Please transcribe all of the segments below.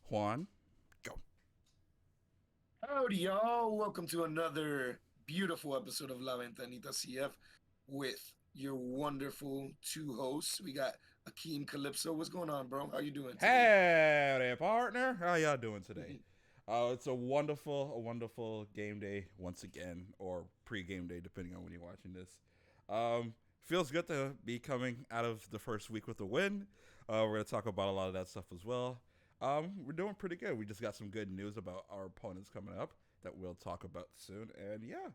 Juan, go. Howdy, y'all. Welcome to another beautiful episode of La Ventanita C.F. with your wonderful two hosts. We got Akeem Calypso. What's going on, bro? How you doing today? Hey there, partner. How y'all doing today? It's a wonderful game day once again, or pre-game day, depending on when you're watching this. Feels good to be coming out of the first week with a win. We're gonna talk about a lot of that stuff as well. We're doing pretty good. We just got some good news about our opponents coming up that we'll talk about soon, and yeah,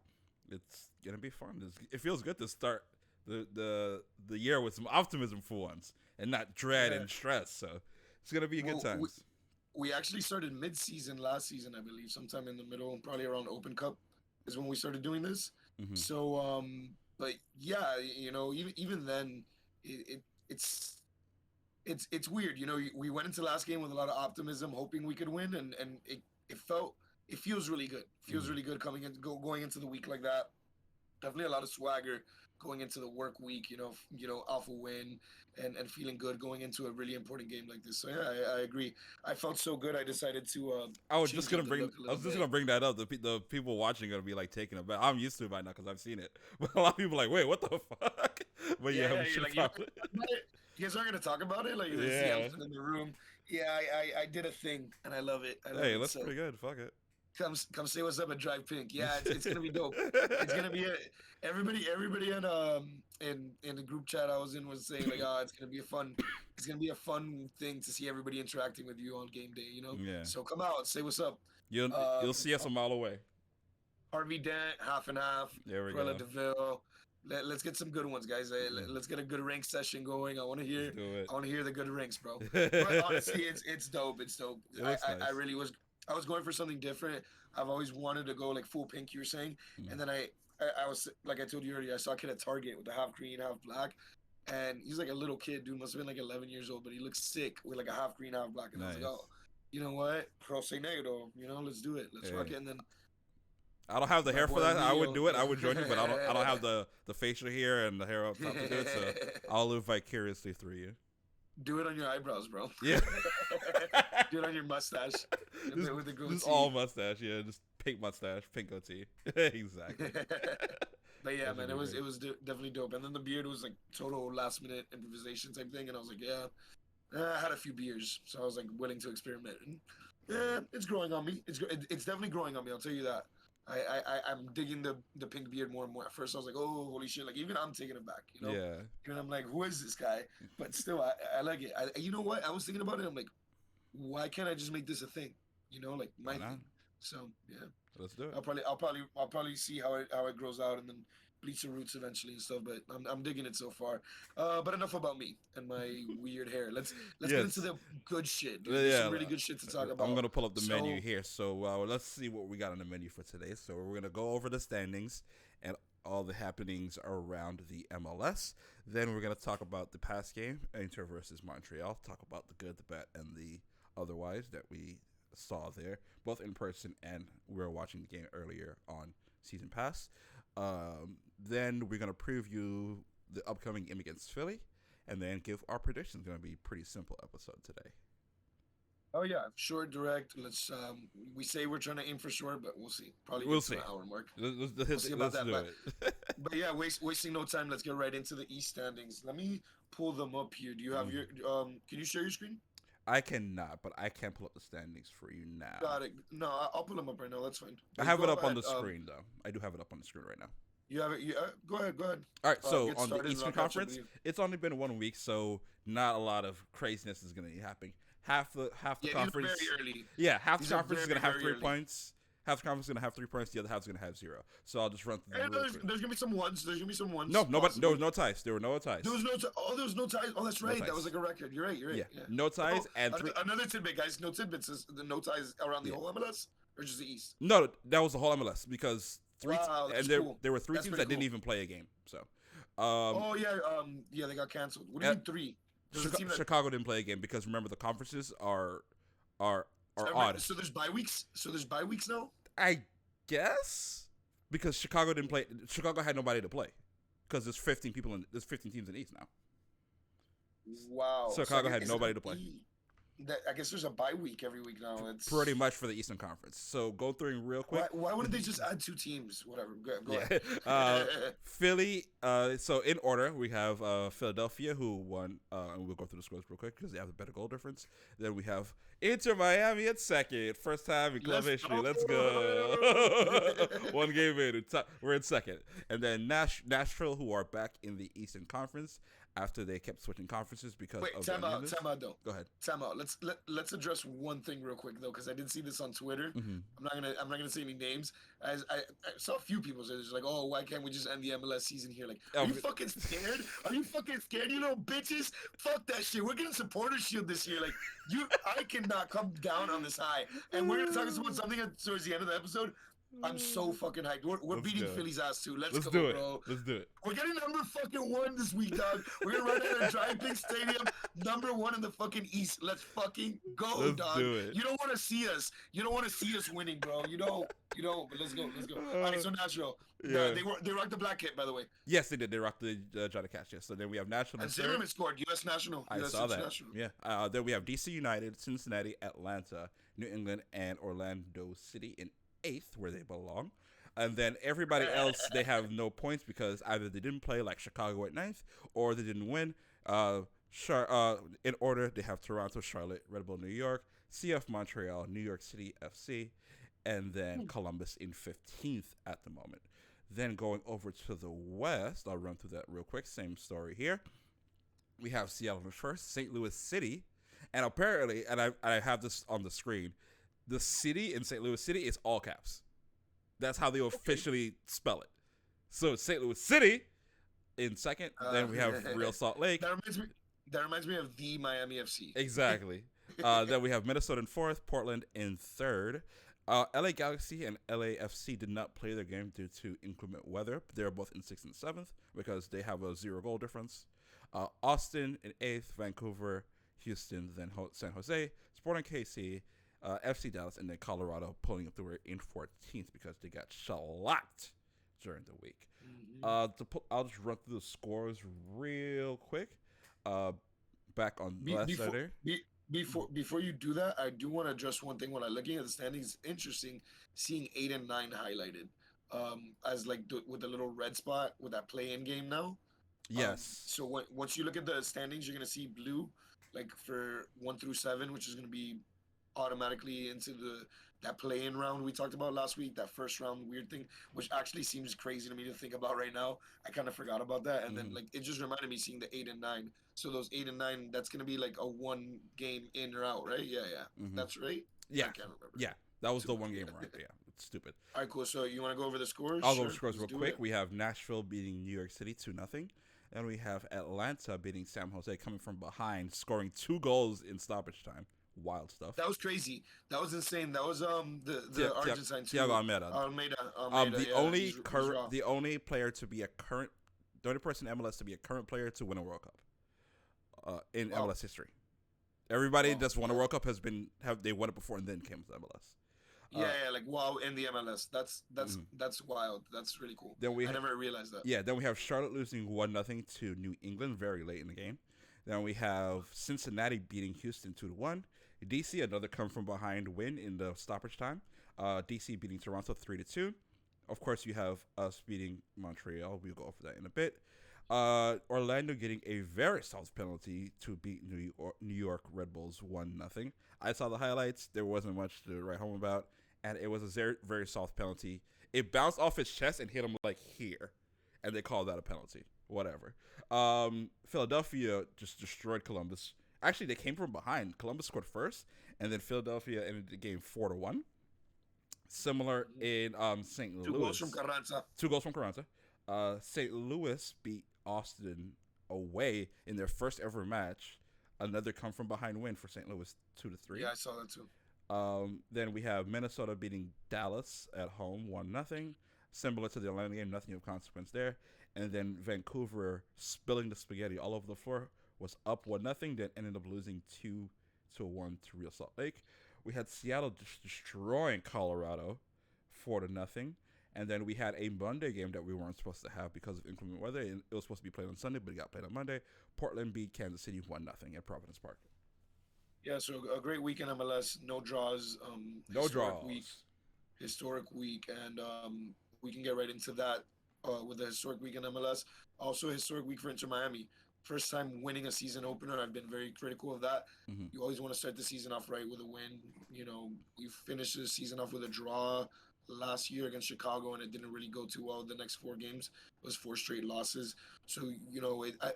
it's gonna be fun. It feels good to start the year with some optimism for once, and not dread Yeah. and stress. So it's gonna be a good Well, we, times. we actually started mid-season last season, I believe, sometime in the middle, probably around Open Cup is when we started doing this. Hmm. But yeah, even then, it's weird. We went into last game with a lot of optimism, hoping we could win, and it feels really good. Feels Hmm. really good going into the week like that. Definitely a lot of swagger going into the work week. Off a win and feeling good going into a really important game like this. So yeah, I agree. I felt so good. I decided to I was just change gonna up the bring. look a I little was just bit. gonna bring that up. The people watching are gonna be like taking it back. I'm used to it by now because I've seen it. But a lot of people are like, wait, what the fuck? But Yeah, yeah, yeah. we You're should like, you probably. guys aren't gonna talk about it. Like they see I'm Yeah. sitting in the room. Yeah, I did a thing and I love it. I love Hey, it. that's So pretty good. Fuck it. come say what's up and drive pink. Yeah, it's gonna be dope. It's gonna be everybody in the group chat I was in was saying like, it's gonna be a fun thing to see everybody interacting with you on game day. Yeah. So come out, say what's up. You'll Um, see us a mile away. Harvey Dent, half and half, There we Cruella go. Deville. Let's get some good ones, guys. Let's get a good rank session going. I want to Let's hear do it. I want to hear the good ranks, bro. But honestly, It it's dope. It's dope. looks I nice. really was. I was going for something different. I've always wanted to go like full pink. You were saying, Mm. and then I was like I told you earlier. I saw a kid at Target with the half green, half black, and he's like a little kid, dude. Must have been like 11 years old, but he looks sick with like a half green, half black. And I was like, oh, Nice. you know what? Pro se negro. Let's do it. Let's rock Hey, it. And then I don't have the my hair for boy that. I would Leo. do it. I would join you, but I don't have the facial hair and the hair up top to do it. So I'll live vicariously through you. Do it on your eyebrows, bro. Yeah. Do it on your mustache just, with the just all goatee. mustache. Yeah, just pink mustache, pink goatee. Exactly. But yeah, That should man, be great. definitely dope. And then the beard was like total last minute improvisation type thing, and I was like, yeah, I had a few beers, so I was like willing to experiment. And yeah, it's growing on me. It's definitely growing on me. I'll tell you that. I'm digging the pink beard more and more. At first, I was like, oh, holy shit! Like even I'm taking it back. Yeah. Even I'm like, who is this guy? But still, I like it. You know what? I was thinking about it. I'm like, why can't I just make this a thing? Like Why my not? thing. So yeah, Let's do it. I'll probably see how it grows out and then bleach the roots eventually and stuff. But I'm digging it so far. But enough about me and my weird hair. Let's get into Yes. the good shit, dude. There's some Yeah. really good shit to talk I'm about. gonna pull up the menu So here. So let's see what we got on the menu for today. So we're gonna go over the standings and all the happenings around the MLS. Then we're gonna talk about the past game, Inter versus Montreal. Talk about the good, the bad, and the otherwise that we saw there, both in person and we were watching the game earlier on Season Pass. Then we're gonna preview the upcoming game against Philly, and then give our predictions. Gonna be a pretty simple episode today. oh yeah, short, direct. Let's we say we're trying to aim for short, but we'll see. Probably We'll get to see. the hour mark. We'll Let's, see about let's that. do But it. but yeah, wasting no time. Let's get right into the East standings. Let me pull them up here. Do you have your Can you share your screen? I cannot, but I can pull up the standings for you now. Got it. No, I'll pull them up right now. That's fine. I But you have it go up on ahead. the screen though. I do have it up on the screen right now. You have it. Go ahead. Go ahead. All right, so Get on the started, and I'll Eastern catch up with Conference, you. it's only been 1 week, so not a lot of craziness is going to be happening. Half the Yeah, these are very conference, early. yeah, half the These are conference is very going to have very three early. points. Half the conference is going to have 3 points. The other half is going to have zero. So I'll just run through them And really there's quick. there's gonna be some ones. There's gonna be some ones. No, nobody. There Possibly. was no ties. There were no There ties. was no. There was no ties. Oh, that's No right. That was ties. like a record. You're right. You're right. Yeah, Yeah. no ties Oh, and three. another tidbit, guys. No tidbits is the no ties around the Yeah, whole MLS or just the East. no, that was the whole MLS because Wow, and that's there cool. there were three That's teams pretty that didn't cool. even play a game. So, um, Oh yeah. Yeah, they got canceled. What do you uh, mean three? There's a team that. Chicago didn't play a game because remember the conferences are odd. So there's bye weeks. So there's bye weeks now. I guess because Chicago didn't play. Chicago had nobody to play because there's 15 teams in the East now. Wow. So Chicago had is it nobody an to play. E? I guess there's a bye week every week now. Pretty It's much for the Eastern Conference. So go through real quick. why wouldn't they just add two teams? Whatever. Go Yeah. ahead. Philly. So in order, we have Philadelphia, who won. And we'll go through the scores real quick because they have a better goal difference. Then we have Inter Miami at second. First time in club Let's history. go. Let's go. One game in. We're in second. And then Nashville, who are back in the Eastern Conference after they kept switching conferences because Wait, of time the out, newness. time out though. Go ahead. Time out. Let's address one thing real quick though, because I did see this on Twitter. Mm-hmm. I'm not gonna say any names. I saw a few people say this like, oh, why can't we just end the MLS season here? Like, are you fucking scared? Are you fucking scared, you little bitches? Fuck that shit. We're getting supporter shield this year. Like, I cannot come down on this high. And we're gonna talk about something towards the end of the episode. I'm so fucking hyped. We're beating Philly's ass too. Let's go, do it. bro. Let's do it. We're getting number fucking 1 this week, dog. We're gonna run out of Giant Pig Stadium, number 1 in the fucking East. Let's fucking go, Let's dog. do it. You don't want to see us. You don't want to see us winning, bro. You don't. But let's go. All right, so Nashville. Yeah. They rocked the black kit, by the way. Yes, they did. They rocked the Johnny Cash. Yes. So then we have National. And Zimmerman scored. U.S. National. I US saw that. National. Yeah. Then we have DC United, Cincinnati, Atlanta, New England, and Orlando City in 8th, where they belong. And then everybody else, they have no points because either they didn't play, like Chicago at 9th, or they didn't win. In order, they have Toronto, Charlotte, Red Bull, New York, CF Montreal, New York City FC, and then Columbus in 15th at the moment. Then going over to the West, I'll run through that real quick. Same story here. We have Seattle in first, St. Louis City, and apparently, and I have this on the screen, the city in St. Louis City is all caps. That's how they officially spell it. So St. Louis City in second. Then we have Real Salt Lake. That reminds me of the Miami FC. Exactly. Then we have Minnesota in fourth, Portland in third. LA Galaxy and LAFC did not play their game due to inclement weather. They're both in 6th and 7th because they have a 0 goal difference. Austin in 8th, Vancouver, Houston, then San Jose, Sporting KC, FC Dallas, and then Colorado pulling up through in 14th because they got shellacked during the week. Mm-hmm. I'll just run through the scores real quick. Back on last Saturday. Before you do that, I do want to address one thing. When I'm looking at the standings, interesting seeing 8 and 9 highlighted, as like with the little red spot with that play-in game now. Yes. So once you look at the standings, you're gonna see blue, like for 1 through 7, which is gonna be automatically into that play-in round we talked about last week, that first round weird thing, which actually seems crazy to me to think about right now. I kind of forgot about that, and then like it just reminded me seeing the 8 and 9. So those 8 and 9, that's gonna be like a 1 game in or out, right? Yeah, that's right. Yeah, I can't remember. Yeah, that was the 1 game right. Yeah, it's stupid. All right, cool. So you want to go over the scores? I'll go over the scores real quick. We have Nashville beating New York City 2-0. And we have Atlanta beating San Jose, coming from behind, scoring 2 goals in stoppage time. Wild stuff. That was crazy. That was insane. That was the Argentine too. Thiago Almeida. The only player to be the only person in MLS to be a current player to win a World Cup in MLS history. Everybody that's won a World Cup they won it before and then came to MLS. Like in the MLS. That's wild. That's really cool. I never realized that. Yeah, then we have Charlotte losing 1-0 to New England very late in the game. Then we have Cincinnati beating Houston 2-1. DC, another come from behind win in the stoppage time. DC beating Toronto 3-2. Of course, you have us beating Montreal. We'll go over that in a bit. Orlando getting a very soft penalty to beat New York Red Bulls 1-0. I saw the highlights. There wasn't much to write home about, and it was a very, very soft penalty. It bounced off his chest and hit him like here, and they called that a penalty. Whatever. Philadelphia just destroyed Columbus. Actually, they came from behind. Columbus scored first, and then Philadelphia ended the game 4-1. Similar in St. Louis. 2 goals from Carranza. 2 goals from Carranza. St. Louis beat Austin away in their first ever match. Another come from behind win for St. Louis, 2-3. Yeah, I saw that too. Then we have Minnesota beating Dallas at home, 1-0. Similar to the Atlanta game, nothing of consequence there. And then Vancouver spilling the spaghetti all over the floor, was up 1-0, then ended up losing 2-1 to Real Salt Lake. We had Seattle just destroying Colorado 4-0. And then we had a Monday game that we weren't supposed to have because of inclement weather. And it was supposed to be played on Sunday, but it got played on Monday. Portland beat Kansas City 1-0 at Providence Park. Yeah, so a great week in MLS, no draws, No draws. historic week, and we can get right into that with the historic week in MLS. Also, a historic week for Inter Miami. First time winning a season opener. I've been very critical of that. Hmm. You always want to start the season off right with a win. We finished the season off with a draw last year against Chicago, and it didn't really go too well. The next four games was four straight losses. So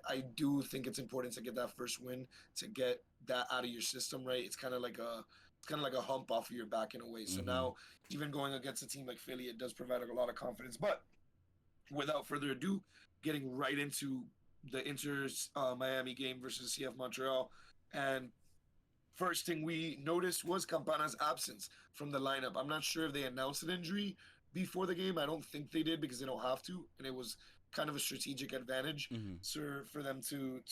I do think it's important to get that first win to get that out of your system, right? It's kind of like a hump off of your back in a way. So Hmm. now, even going against a team like Philly, it does provide a lot of confidence. But without further ado, getting right into the Inter Miami game versus CF Montreal, and first thing we noticed was Campana's absence from the lineup. I'm not sure if they announced an injury before the game. I don't think they did because they don't have to, and it was kind of a strategic advantage Hmm. for them to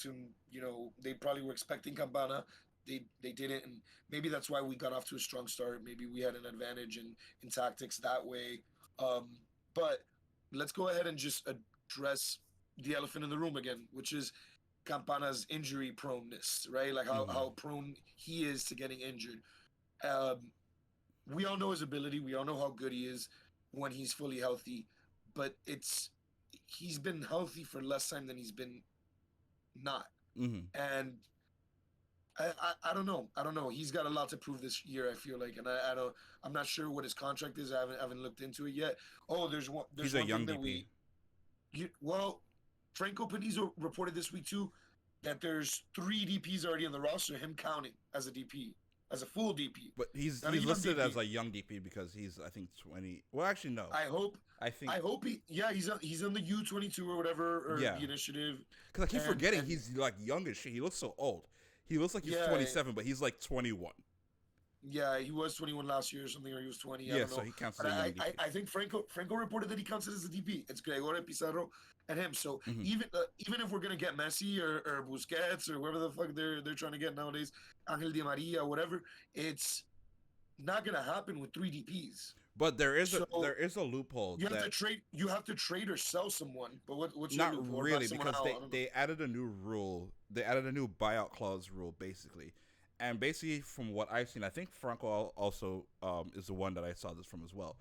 they probably were expecting Campana. They didn't, and maybe that's why we got off to a strong start. Maybe we had an advantage in tactics that way. Um, but let's go ahead and just address the elephant in the room again, which is Campana's injury proneness, right? Like how, Hmm. how prone he is to getting injured. Um, we all know his ability. We all know how good he is when he's fully healthy, but he's been healthy for less time than he's been not. Hmm. And I don't know. I don't know. He's got a lot to prove this year. I feel like, and I don't. I'm not sure what his contract is. I haven't looked into it yet. Oh, there's one. He's There's a one young thing that DP. well, Franco Panizo reported this week too that there's three DPs already on the roster, him counting as a DP, as a full DP, But he's not a he's young listed as DP. a young DP because he's I think 20. Well, actually no. I hope, I think I hope he's on the U22 or whatever or yeah. the initiative, Because I keep and forgetting he's like young as shit. He looks so old. He looks like he's yeah, 27, but he's like 21. yeah, he was 21 last year or something, or he was 20. I Yeah, don't so know, he counts as but a young I DP. think Franco reported that he counts it as a DP. It's Gregore Pizarro and him. So Hmm. even if we're gonna get Messi or Busquets or whoever the fuck they're trying to get nowadays, Angel Di Maria, whatever, it's not gonna happen with three DPs. But there is a So there is a loophole you have to that trade. You have to trade or sell someone. But what's your not loophole? Or buy really someone because out? they I don't know. they added a new rule. They added a new buyout clause rule basically. And basically, from what I've seen, I think Franco also is the one that I saw this from as well.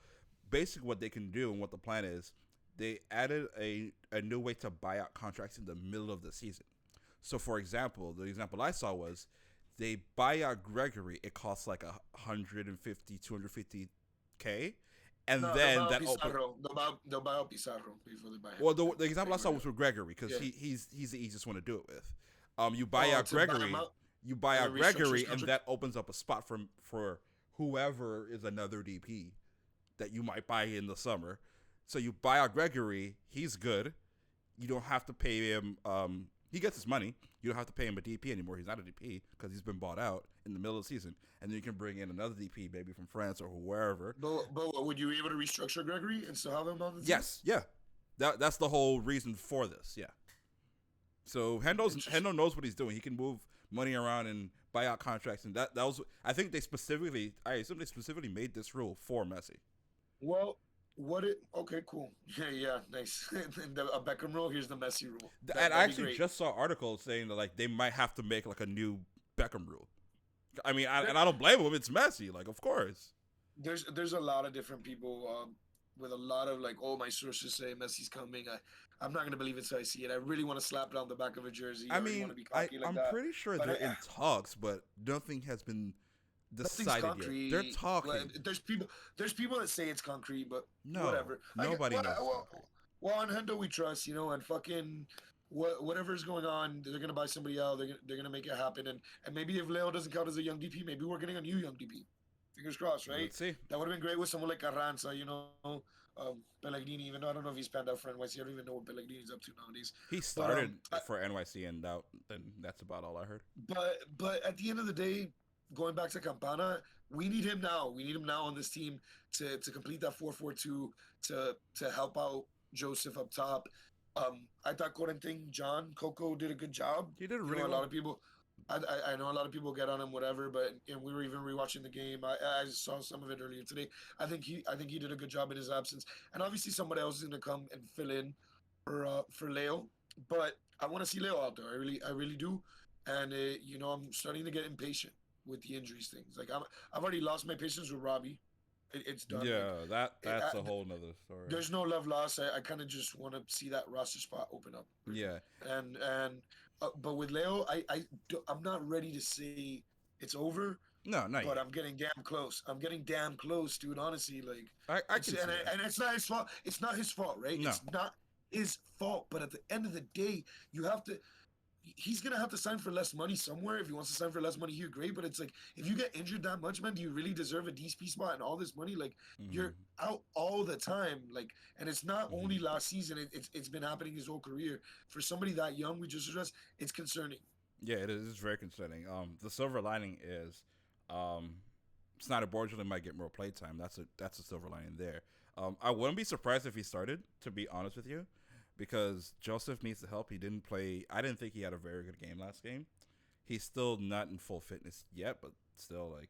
Basically, what they can do and what the plan is, they added a new way to buy out contracts in the middle of the season. So, for example, the example I saw was they buy out Gregory. It costs like 150, 250K, and No, they'll buy then out that open. Pizarro. They'll buy out Pizarro before they buy him. Well, the example I Like, saw was with Gregory because yeah, he's the easiest one to do it with. You buy oh, out to buy him Gregory, out you buy and out then restructure his Gregory, and contract. that opens up a spot for whoever is another DP that you might buy in the summer. So you buy out Gregory, he's good. You don't have to pay him. He gets his money. You don't have to pay him a DP anymore. He's not a DP because he's been bought out in the middle of the season, and then you can bring in another DP, maybe from France or wherever. But would you be able to restructure Gregory and still have him on the team? Yes, yeah, that's the whole reason for this. Yeah. So Interesting. Hendo knows what he's doing. He can move money around and buy out contracts, and that was I think I assume they specifically made this rule for Messi. Well, what it? Okay, cool. Yeah, yeah, nice. A Beckham rule. Here's the Messi rule. And I That'd be actually great. just saw articles saying that like they might have to make like a new Beckham rule. I mean, There, and I don't blame him. It's Messi, like of course. there's a lot of different people with a lot of like, oh, my sources say Messi's coming. I'm not gonna believe it, so I see it. I really want to slap it on the back of a jersey. I I really want mean, to be cocky like I'm that, pretty sure but they're in talks, but nothing has been nothing's decided yet. They're concrete. Well, talking. there's people that say it's concrete, but No, whatever. nobody knows it's concrete. Well, on Hendo we trust, and fucking whatever's going on, they're gonna buy somebody out. They're gonna make it happen, and maybe if Leo doesn't count as a young DP, maybe we're getting a new young DP. Fingers crossed, right? Let's see. That would have been great with someone like Carranza, Pellegrini. Even though I don't know if he's panned out for NYC, I don't even know what Pellegrini's up to nowadays. He But started for NYC and out. Then that's about all I heard. but at the end of the day, going back to Campana, we need him now. We need him now on this team to complete that 4-4-2 to help out Joseph up top. I thought Corentin John Coco did a good job. He did You really know, a lot well. of people. I know a lot of people get on him, whatever. But and we were even rewatching the game. I saw some of it earlier today. I think he did a good job in his absence. And obviously somebody else is going to come and fill in for Leo. But I want to see Leo out there. I really do. And I'm starting to get impatient. with the injuries things. Like I've already lost my patience with Robbie. It's done. Like Yeah, it, that's a whole nother story. there's no love lost. I kind of just want to see that roster spot open up, really. Yeah. And but with Leo, I'm not ready to say it's over, No, not but yet. I'm getting damn close. I'm getting damn close, dude. Honestly, like I can see that. and it's not his fault. It's not his fault, right? No. It's not his fault. But at the end of the day, you have to he's gonna have to sign for less money somewhere. If he wants to sign for less money here, great. But it's like if you get injured that much, man, do you really deserve a DSP spot and all this money? Like you're Hmm. out all the time. Like, and it's not Hmm. only last season. It's been happening his whole career. For somebody that young, we just addressed, it's concerning. Yeah, it is. It's very concerning. The silver lining is, um, Snyder Borgelin might get more playtime. That's a silver lining there. I wouldn't be surprised if he started. To be honest with you, because Joseph needs the help. He didn't play. I didn't think he had a very good game last game. He's still not in full fitness yet, but still, like,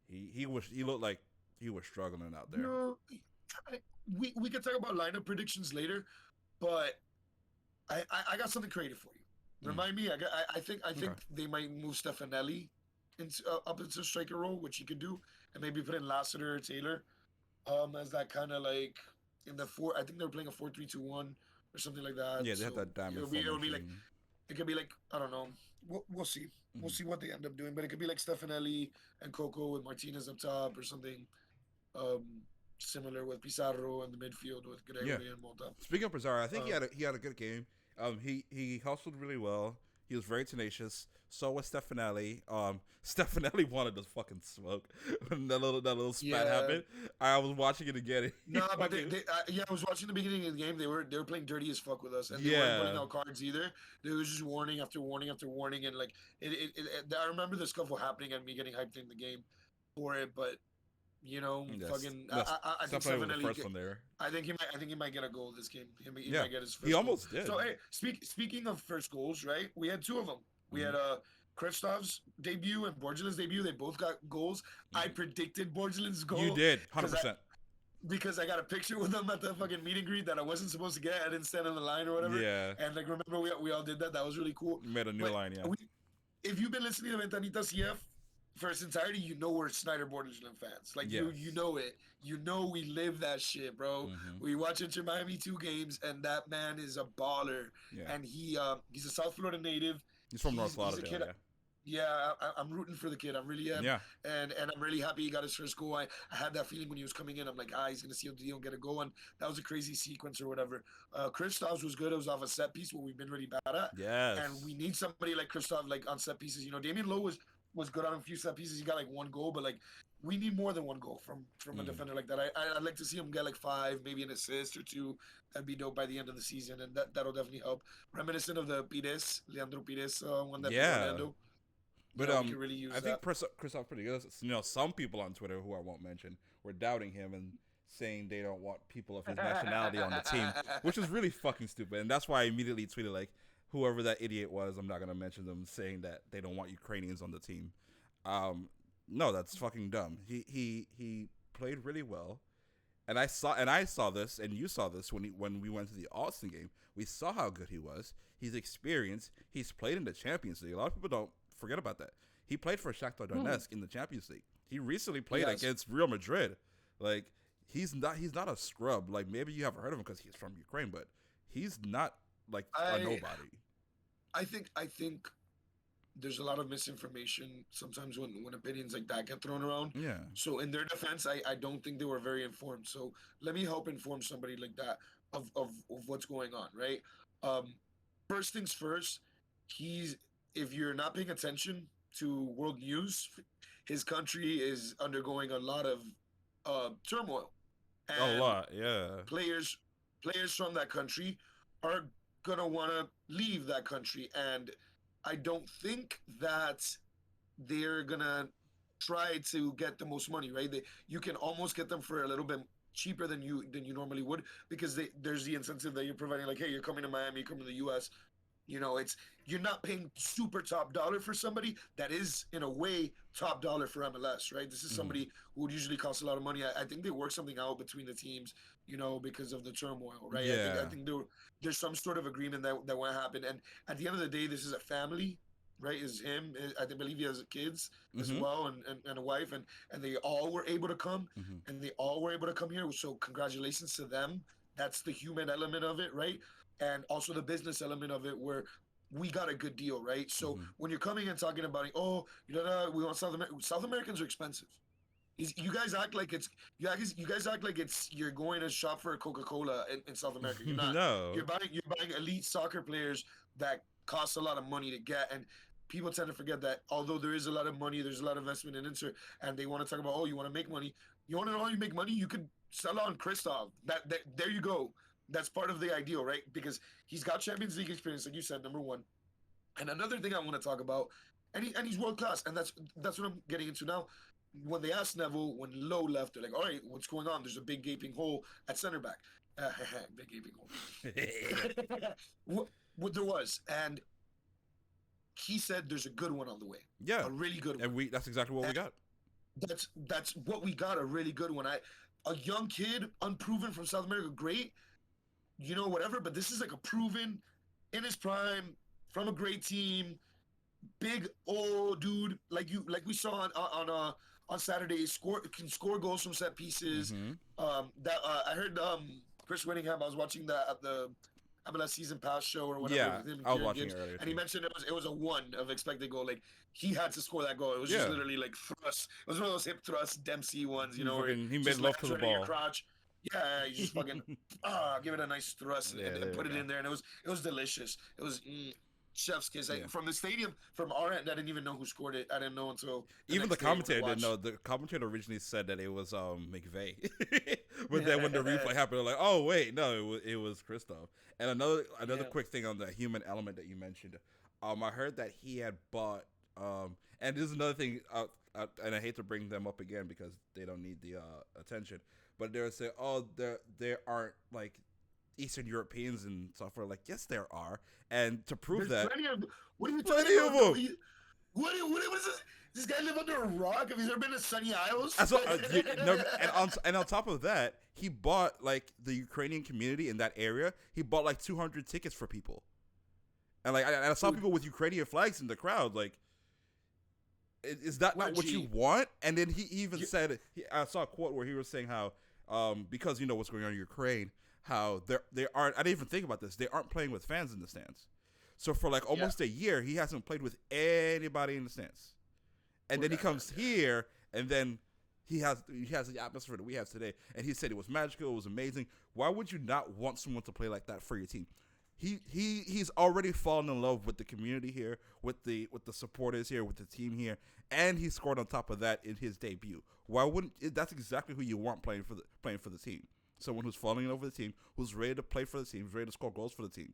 he looked like he was struggling out there. No, we can talk about lineup predictions later, but I got something creative for you. Mm. Remind me. I think Okay. they might move Stefanelli into up into striker role, which he could do, and maybe put in Lassiter or Taylor as that kind of like in the four. I think they're playing a 4-3-2-1 or something like that. Yeah, they have So that diamond it'll be like formation. it could be like I don't know. We'll see. We'll Mm. see what they end up doing, but it could be like Stefanelli and Coco with Martinez up top or something. Um, Similar with Pizarro in the midfield with Yeah. Gregory and Mota. Speaking of Pizarro, I think Uh, he had a good game. He hustled really well. He was very tenacious. So was Stefanelli. Stefanelli wanted to fucking smoke when that little spat yeah, happened. I was watching it again. He no, but fucking yeah, I was watching the beginning of the game. They were playing dirty as fuck with us, and they weren't putting yeah. out cards either. They was just warning after warning after warning, and like I remember the scuffle happening and me getting hyped in the game for it, but Yes, fucking, that's I think Stefanelli was the Stefanelli. first one there. I think he might get a goal this game. He Yeah, might get his he first goal. almost did. So hey, speaking of first goals, right? We had two of them. We Hmm. had Kristov's debut and Borgelin's debut. They both got goals. I predicted Borgelin's You goal did because I 100%. because I got a picture with them at the fucking meet and greet that I wasn't supposed to get. I didn't stand on the line or whatever. Yeah, And like remember we all did that. That was really cool. made a new But line. Yeah, if you've been listening to Ventanita C.F. for its entirety, you know we're Snyder Borderland fans. Like yes. you know it. You know we live that shit, bro. Hmm. We watch Inter Miami 2 games, and that man is a baller. Yeah, And he's a South Florida native. he's from North He's a Lauderdale. kid. Yeah, Yeah, I'm rooting for the kid. I really am, yeah, and I'm really happy he got his first goal. I had that feeling when he was coming in. I'm like, he's gonna see him get a goal, and that was a crazy sequence or whatever. Kristaps was good. It was off a set piece, what we've been really bad at, yes. and we need somebody like Kristaps like on set pieces. Damian Lowe was good on a few set pieces. He got like one goal, but like we need more than one goal from a defender like that. I'd like to see him get like five, maybe an assist or two. That'd be dope by the end of the season, and that'll definitely help. Reminiscent of the Pires, Leandro Pires one that beat Yeah. Orlando. But We can really use I think that. Kristoff's pretty good. Some people on Twitter who I won't mention were doubting him and saying they don't want people of his nationality on the team, which is really fucking stupid. And that's why I immediately tweeted like, whoever that idiot was, I'm not gonna mention them, saying that they don't want Ukrainians on the team. No, that's fucking dumb. He played really well, and I saw this, and you saw this when we went to the Austin game. We saw how good he was. He's experienced. He's played in the Champions League. A lot of people don't forget about that. He played for Shakhtar Donetsk in the Champions League. He recently played Yes. against Real Madrid. Like he's not a scrub. Like maybe you haven't heard of him because he's from Ukraine, but he's not like a I nobody. I think there's a lot of misinformation sometimes when opinions like that get thrown around. Yeah. So in their defense, I don't think they were very informed. So let me help inform somebody like that of what's going on, right? Um, First things first, he's if you're not paying attention to world news, his country is undergoing a lot of turmoil, A and lot. Yeah. players players from that country are gonna want to leave that country, and I don't think that they're gonna try to get the most money, right? You can almost get them for a little bit cheaper than you normally would because there's the incentive that you're providing. Like, hey, you're coming to Miami, you're coming to the U.S. It's you're not paying super top dollar for somebody that is in a way top dollar for MLS, right? This is Mhm. somebody who would usually cost a lot of money. I think they work something out between the teams, because of the turmoil, right? I Yeah. think there's some sort of agreement that won't happen. And at the end of the day, this is a family. right? Is him. I believe he has kids as Mm-hmm. well, and a wife, and they all were able to come, Mm-hmm. and they all were able to come here. So congratulations to them. That's the human element of it, right? And also the business element of it, where we got a good deal, right? So Mm-hmm. when you're coming and talking about, oh, we want South America. South Americans are expensive. You guys act like it's you guys act like it's you're going to shop for a Coca-Cola in South America. You're not. No. You're buying elite soccer players that cost a lot of money to get, and people tend to forget that although there is a lot of money, there's a lot of investment in insert, and they want to talk about, oh, you want to make money. You want to know how you make money? You could sell on Christoph. That there you go. That's part of the ideal, right? Because he's got Champions League experience, like you said, number one. And another thing I want to talk about, and he's world class, and that's what I'm getting into now. When they asked Neville when Lowe left, they're like, "All right, what's going on? There's a big gaping hole at center back." Big gaping hole. what there was, and he said, "There's a good one on the way, Yeah, a really good one." and that's exactly what we And got. that's what we got, a really good one. A young kid, unproven from South America, great, whatever. But this is like a proven, in his prime, from a great team, big old dude like we saw on Saturday. Can score goals from set pieces. Mm-hmm. That I heard Chris Winningham. I was watching that at the MLS season pass show or whatever Yeah, with him and I was Kieran watching Gibbs, it earlier and he too. mentioned it was a 1 of expected goal. Like he had to score that goal. It was just Yeah, literally like thrust. It was one of those hip thrust Dempsey ones, where he made just love to lands the right in your ball. crotch. Yeah, you just fucking give it a nice thrust Yeah, and there put we it go. in there, and it was delicious. It was chef's kiss. Yeah. From the stadium, from our end, I didn't even know who scored it. I didn't know until Even the next day when I commentator didn't watched. know. The commentator originally said that it was McVeigh, but then when the replay happened, they're like, "Oh wait, no, it was Christoph." And another Yeah. quick thing on the human element that you mentioned, I heard that he had bought, and this is another thing, and I hate to bring them up again because they don't need the attention, but they would say, "Oh, there aren't like Eastern Europeans and stuff." We're like, "Yes, there are," and to prove There's that, plenty of. What are you plenty talking of about? them. What is this? This guy live under a rock? Have you ever been to Sunny Isles? And so, and on top of that, he bought like the Ukrainian community in that area. He bought like 200 tickets for people, and like I saw Dude, people with Ukrainian flags in the crowd. Like, is that not what you G. want? And then he even You- said, I saw a quote where he was saying how, because you know what's going on in Ukraine, how they aren't. I didn't even think about this. They aren't playing with fans in the stands. So for like almost a year, he hasn't played with anybody in the stands. And then he comes here, and then he has the atmosphere that we have today. And he said it was magical, it was amazing. Why would you not want someone to play like that for your team? He's already fallen in love with the community here, with the supporters here, with the team here, and he scored on top of that in his debut. Why wouldn't that's exactly who you want playing for the team? Someone who's falling in love with the team, who's ready to play for the team, who's ready to score goals for the team.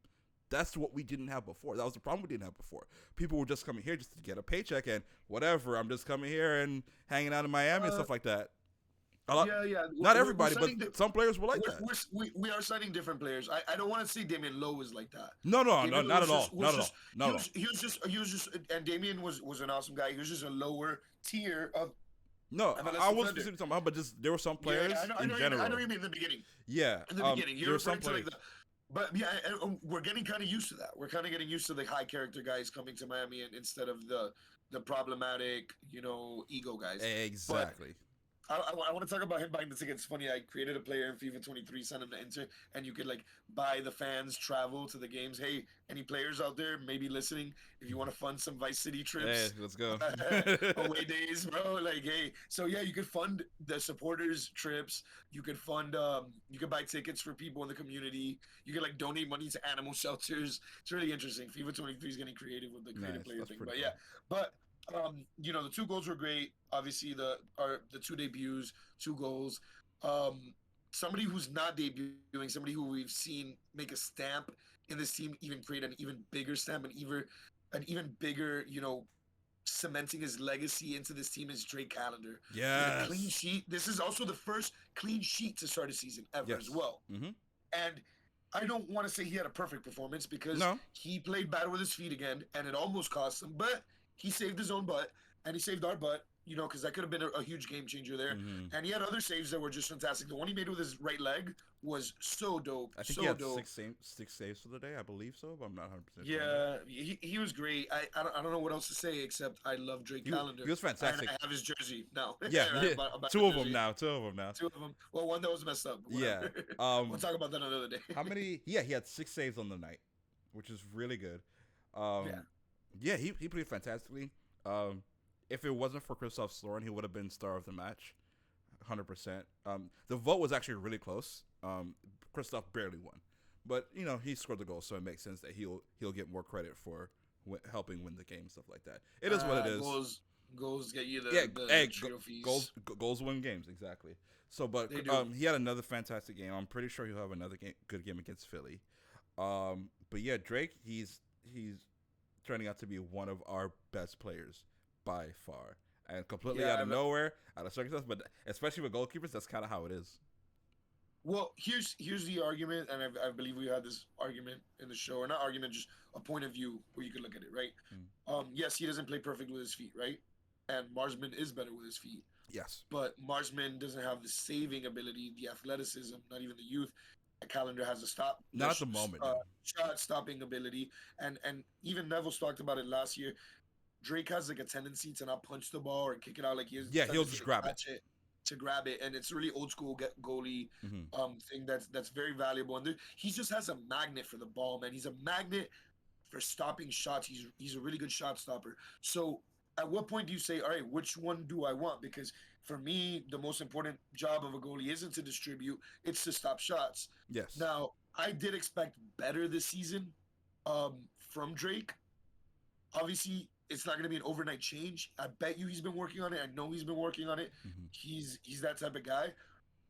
That's what we didn't have before. That was the problem we didn't have before. People were just coming here just to get a paycheck and whatever. I'm just coming here and hanging out in Miami and stuff like that. Yeah. Not everybody, but some players were like that. We are signing different players. I don't want to say Damian Lowe is like that. No, Damian not at Lowe all. Not at all. He was just, and Damian was an awesome guy. He was just a lower tier of. No, MLS I wasn't defender. specifically talking about, but just there were some players in general. I know you mean in the beginning. Yeah, In the beginning, there you're were some referring to like players. the. But yeah, and we're getting kind of used to that. We're kind of getting used to the high character guys coming to Miami instead of the problematic, ego guys. Exactly. I want to talk about him buying the tickets. Funny, I created a player in FIFA 23, sent him to enter, and you could like buy the fans travel to the games. Hey, any players out there maybe listening? If you want to fund some Vice City Hey, trips, let's go. away days, bro. Like, hey, so yeah, you could fund the supporters trips. You could fund, you could buy tickets for people in the community. You could like donate money to animal shelters. It's really interesting. FIFA 23 is getting creative with the creative Nice, player that's thing. pretty But yeah, but the 2 goals were great. Obviously, the 2 debuts, 2 goals. Somebody who's not debuting, somebody who we've seen make a stamp in this team, even create an even bigger stamp, and even bigger, cementing his legacy into this team is Drake Callender. With a clean Yes. sheet. This is also the first clean sheet to start a season ever Yes. as well. Mm-hmm. And I don't want to say he had a perfect performance because No. he played bad with his feet again, and it almost cost him. But he saved his own butt, and he saved our butt. because that could have been a huge game changer there. Hmm. And he had other saves that were just fantastic. The one he made with his right leg was so dope, I think he so had dope. six saves for the day. I believe so, but I'm not 100% sure on that. Yeah, he was great. I don't know what else to say except I love Drake Callender. He was And fantastic. I have his jersey now. Yeah, I yeah. bought Two the of them jersey. now. Two of them now. Two of them. Well, one that was messed up. But Yeah. whatever. We'll talk about that another day. How many? Yeah, he had 6 saves on the night, which is really good. Yeah. Yeah, he played fantastically. If it wasn't for Christoph Slorin, he would have been star of the match, 100%. The vote was actually really close. Christoph barely won, but he scored the goal, so it makes sense that he'll get more credit for helping win the game, stuff like that. It is what it is. Goals get you Yeah, the trophies. Goals win games, exactly. So, but They do. he had another fantastic game. I'm pretty sure he'll have another good game against Philly. But yeah, Drake, he's turning out to be one of our best players by far, and completely out of nowhere, out of circumstance. But especially with goalkeepers, that's kind of how it is. Well, here's the argument, and I believe we had this argument in the show, or not argument, just a point of view where you could look at it, right? Yes, he doesn't play perfect with his feet, right? And Marsman is better with his feet. Yes. But Marsman doesn't have the saving ability, the athleticism, not even the youth. Callender has a stop. Not at the moment. Shot stopping ability, and even Neville's talked about it last year. Drake has like a tendency to not punch the ball or kick it out like he is. Yeah, he'll just grab it. To grab it, and it's really old school goalie Mm-hmm. Thing that's very valuable. And he just has a magnet for the ball, man. He's a magnet for stopping shots. He's a really good shot stopper. So at what point do you say, all right, which one do I want? Because for me, the most important job of a goalie isn't to distribute; it's to stop shots. Yes. Now, I did expect better this season from Drake. Obviously, it's not going to be an overnight change. I bet you he's been working on it. I know he's been working on it. Mm-hmm. He's that type of guy.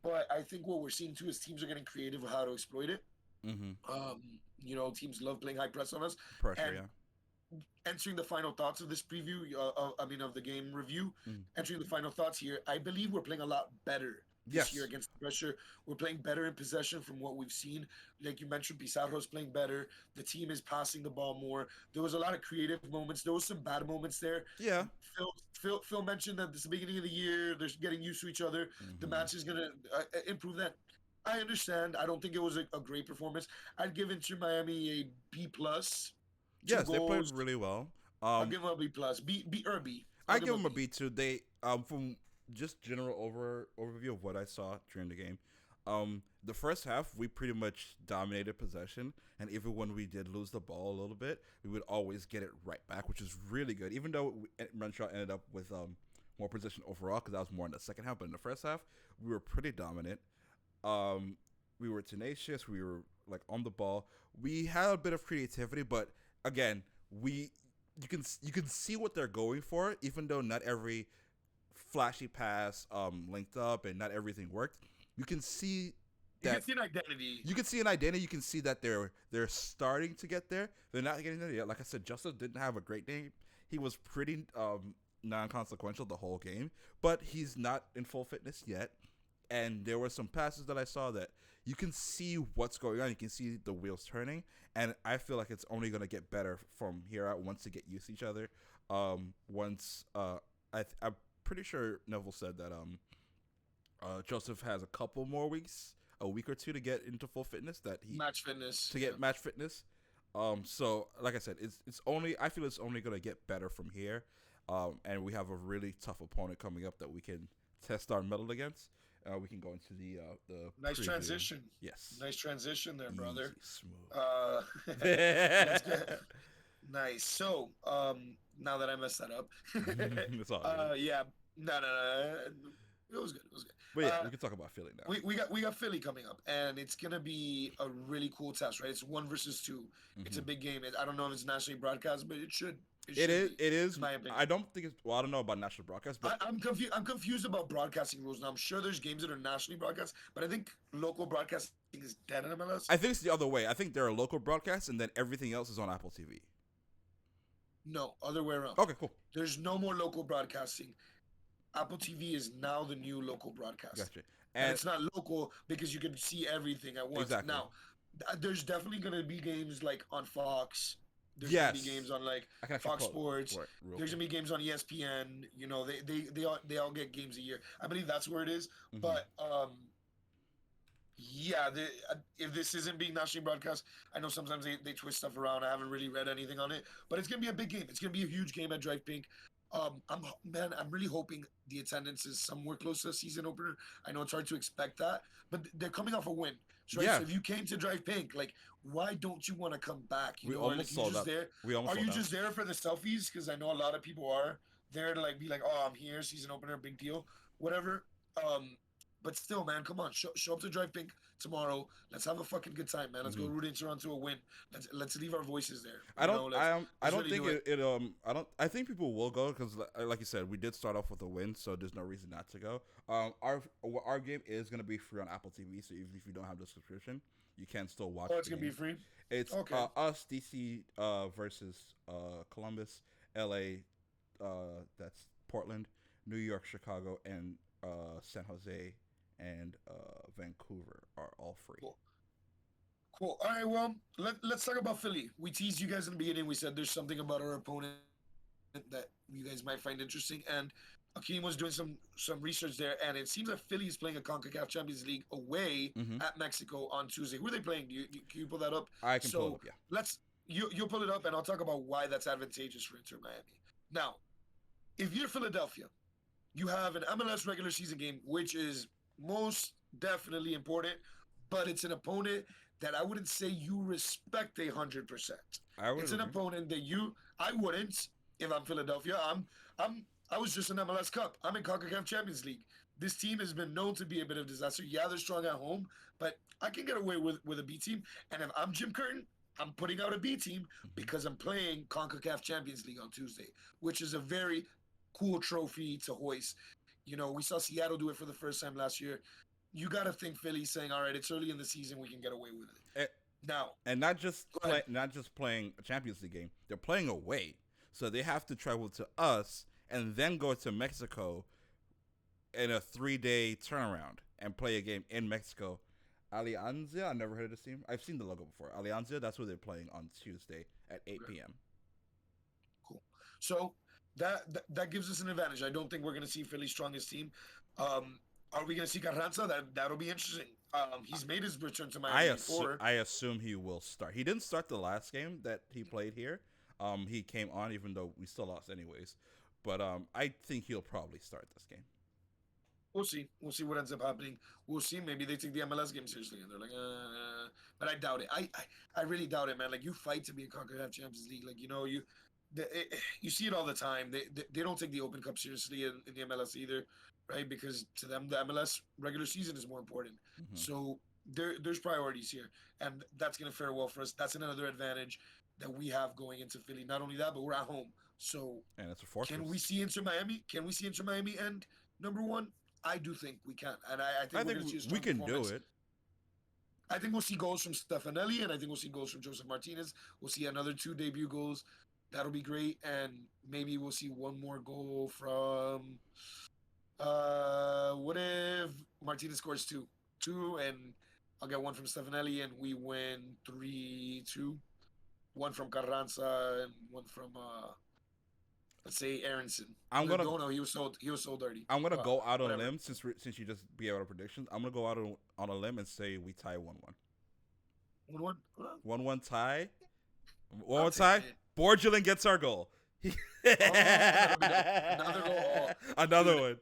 But I think what we're seeing too is teams are getting creative with how to exploit it. Mm-hmm. Teams love playing high press on us. Pressure, and yeah. Entering the final thoughts of this preview, of the game review, Mm. entering the final thoughts here, I believe we're playing a lot better this year against the pressure. We're playing better in possession from what we've seen. Like you mentioned, Pizarro's playing better. The team is passing the ball more. There was a lot of creative moments. There was some bad moments there. Yeah. Phil mentioned that this is the beginning of the year. They're getting used to each other. Mm-hmm. The match is going to improve that. I understand. I don't think it was a great performance. I'd give Inter Miami a B+. Yes, they played really well. I'll give them a B+. B or a B. I give them a B too. They from just general overview of what I saw during the game. The first half we pretty much dominated possession, and even when we did lose the ball a little bit, we would always get it right back, which is really good. Even though Renshaw ended up with more possession overall, because that was more in the second half, but in the first half we were pretty dominant. We were tenacious. We were like on the ball. We had a bit of creativity, but again, you can see what they're going for, even though not every flashy pass linked up and not everything worked. You can see that you can see an identity. You can see an identity. You can see that they're starting to get there. They're not getting there yet. Like I said, Joseph didn't have a great game. He was pretty non-consequential the whole game, but he's not in full fitness yet. And there were some passes that I saw that you can see what's going on. You can see the wheels turning, and I feel like it's only going to get better from here out once they get used to each other. I'm pretty sure Neville said that Joseph has a couple more weeks, a week or two to get into full fitness. Match fitness. Match fitness. So like I said, I feel it's only going to get better from here. And we have a really tough opponent coming up that we can test our mettle against. We can go into the nice preview. transition. Yes, nice transition there, brother. Easy, smooth. Nice. So, now that I messed that up, it's all good. yeah, no, it was good. It was good. But yeah, we can talk about Philly now. We got Philly coming up, and it's gonna be a really cool test, right? It's 1 versus 2. Mm-hmm. It's a big game. I don't know if it's nationally broadcast, but it should. It is. My opinion. I don't think it's. Well, I don't know about national broadcast, but I'm confused. I'm confused about broadcasting rules. Now I'm sure there's games that are nationally broadcast, but I think local broadcasting is dead in MLS. I think it's the other way. I think there are local broadcasts, and then everything else is on Apple TV. No, other way around. Okay, cool. There's no more local broadcasting. Apple TV is now the new local broadcast. Gotcha. And it's not local because you can see everything at once. Exactly. Now, there's definitely going to be games like on Fox There's gonna be games Yes, on like I can actually Fox pull Sports. for it real There's quick. gonna be games on ESPN. You know, they all get games a year. I believe that's where it is. Mm-hmm. But yeah, if this isn't being nationally broadcast, I know sometimes they twist stuff around. I haven't really read anything on it, but it's gonna be a big game. It's gonna be a huge game at Drive Pink. I'm really hoping the attendance is somewhere close to a season opener. I know it's hard to expect that, but they're coming off a win, so right. So Yeah, if you came to Drive Pink, like, why don't you want to come back? You we know, or almost like you sold just out. there? We almost Are sold you out. just there for the selfies? Because I know a lot of people are there to like be like, oh, I'm here, season opener, big deal, whatever. Um, but still, man, come on, show up to Drive Pink tomorrow. Let's have a fucking good time, man. Let's go Mm-hmm. root in Toronto a win. Let's leave our voices there. I You don't know, I let's don't really think do it. I don't I think people will go because like you said we did start off with a win, so there's no reason not to go. Our game is gonna be free on Apple TV, so even if you don't have the subscription, you can still watch Oh, it's the gonna be game. free. It's Okay. us DC versus Columbus, LA, that's Portland, New York, Chicago, and San Jose and Vancouver are all free. Cool. Cool. All right. Well, let's talk about Philly. We teased you guys in the beginning. We said there's something about our opponent that you guys might find interesting, and Akeem was doing some research there, and it seems that Philly is playing a CONCACAF Champions League away Mm-hmm. at Mexico on Tuesday. Who are they playing? Can you pull that up? I can pull it So up. Yeah. let's you'll pull it up, and I'll talk about why that's advantageous for Inter Miami. Now, if you're Philadelphia, you have an MLS regular season game, which is most definitely important, but it's an opponent that I wouldn't say you respect 100%. I would It's an agree. opponent that I wouldn't if I'm Philadelphia. I was just an MLS Cup. I'm in CONCACAF Champions League. This team has been known to be a bit of a disaster. Yeah, they're strong at home, but I can get away with a B team. And if I'm Jim Curtin, I'm putting out a B team Mm-hmm. because I'm playing CONCACAF Champions League on Tuesday, which is a very cool trophy to hoist. You know, we saw Seattle do it for the first time last year. You got to think Philly's saying, all right, it's early in the season, we can get away with it. Eh, Now, and go ahead. not just playing a Champions League game. They're playing away, so they have to travel to us and then go to Mexico in a 3-day turnaround and play a game in Mexico. Alianza, I never heard of this team. I've seen the logo before. Alianza, that's where they're playing on Tuesday at 8 p.m. Cool. So that gives us an advantage. I don't think we're going to see Philly's strongest team. Are we going to see Carranza? That'll be interesting. He's made his return to Miami before. I assume he will start. He didn't start the last game that he played here. He came on even though we still lost anyways. But I think he'll probably start this game. We'll see. We'll see what ends up happening. We'll see. Maybe they take the MLS game seriously and they're like, but I doubt it. I really doubt it, man. Like, you fight to be in CONCACAF Champions League. Like, you know, you see it all the time. They don't take the Open Cup seriously in the MLS either, right? Because to them, the MLS regular season is more important. Mm-hmm. So there's priorities here, and that's gonna fare well for us. That's another advantage that we have going into Philly. Not only that, but we're at home. So And it's a fortress. can we see Inter Miami? Can we see Inter Miami end number one? I do think we can, and I think I we're think going to see a we strong can do performance. it. I think we'll see goals from Stefanelli, and I think we'll see goals from Joseph Martinez. We'll see another 2 debut goals. That'll be great, and maybe we'll see one more goal from. What if Martinez scores two, and I'll get one from Stefanelli, and we win 3-2. One from Carranza and one from let's say Aronson. No, he was so dirty. I'm gonna go out on a whatever. limb since you just be able to predictions. I'm gonna go out on a limb and say we tie 1-1. 1-1. 1-1 tie. 1-1 I'll tie. take it. Borgelin gets our goal. Another goal. Oh, Another dude, one.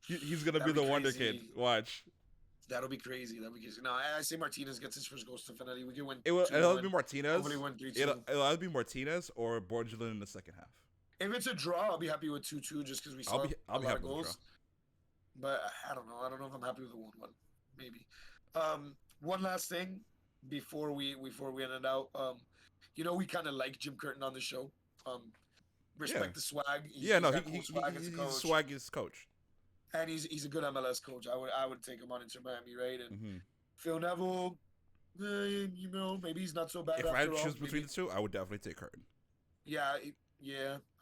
He's gonna be that'd the be wonder crazy. kid. Watch. That'll be crazy. No, I say Martinez gets his first goal. Stefanelli. We can win. It'll 2-1. be Martinez. Hopefully win 3-2. It'll either be Martinez or Borgelin in the second half. If it's a draw, I'll be happy with 2-2 just because we saw I'll be a lot happy of with a goals. But I don't know. I don't know if I'm happy with the 1-1. Maybe. One last thing before we end it out. You know, we kind of like Jim Curtin on the show. Respect Yeah. the swag. He's Yeah, no, got cool swag as a he's coach. swaggiest coach. And he's a good MLS coach. I would take him on Inter Miami, right? And Mm-hmm. Phil Neville, you know, maybe he's not so bad If after I had to all. choose between Maybe, the two, I would definitely take Curtin. yeah,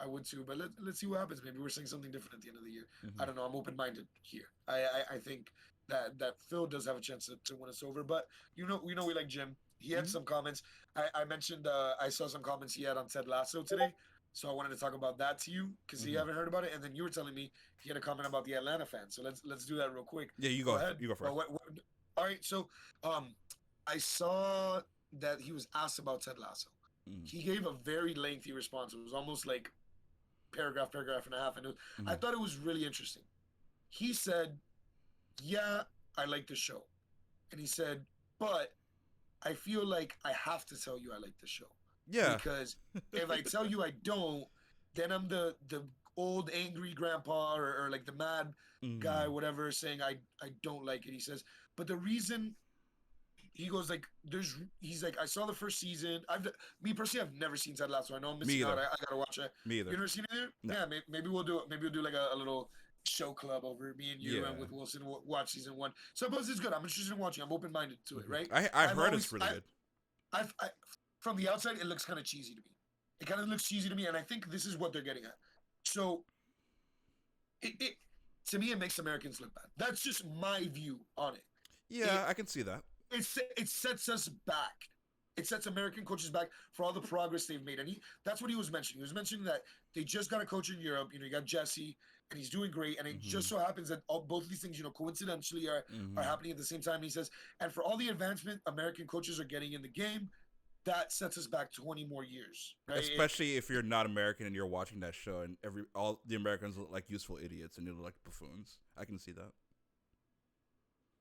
I would too. But let's see what happens. Maybe we're saying something different at the end of the year. Mm-hmm. I don't know. I'm open minded here. I think that Phil does have a chance to win us over. But we know we like Jim. he had Hmm. some comments. I mentioned I saw some comments he had on Ted Lasso today, so I wanted to talk about that to you because you Hmm. haven't heard about it, and then you were telling me he had a comment about the Atlanta fans. So let's do that real quick. Yeah, you Go go. ahead. You go Well, first. all right. So um, I saw that he was asked about Ted Lasso. Hmm. He gave a very lengthy response. It was almost like paragraph and a half, and I Hmm. thought it was really interesting. He said, "Yeah, I like the show," and he said, "But I feel like I have to tell you I like the show Yeah. because if I tell you I don't, then I'm the old angry grandpa or like the mad guy, Hmm. whatever, saying I don't like it." He says, but the reason he goes like he's like I saw the first season. Me personally I've never seen Ted Lasso. I know I'm Me missing out. either. I gotta watch it. Me You either. never seen it either? No. Yeah, maybe we'll do it. Maybe we'll do like a little show club over me and you and Yeah. with Wilson watch season one. Suppose it's good. I'm interested in watching. I'm open minded to it. Hmm. Right. I I've heard it's always really good. I from the outside, it looks kind of cheesy to me. It kind of looks cheesy to me, and I think this is what they're getting at. So, it to me, it makes Americans look bad. That's just my view on it. It Yeah, I can see that. it sets us back. It sets American coaches back for all the progress they've made, and that's what he was mentioning. He was mentioning that they just got a coach in Europe. You got Jesse, and he's doing great. And it Hmm. just so happens that both of these things, coincidentally are Hmm. happening at the same time. And he says, and for all the advancement American coaches are getting in the game, that sets us back 20 more years, right? Especially if you're not American and you're watching that show, and all the Americans look like useful idiots and you look like buffoons. I can see that.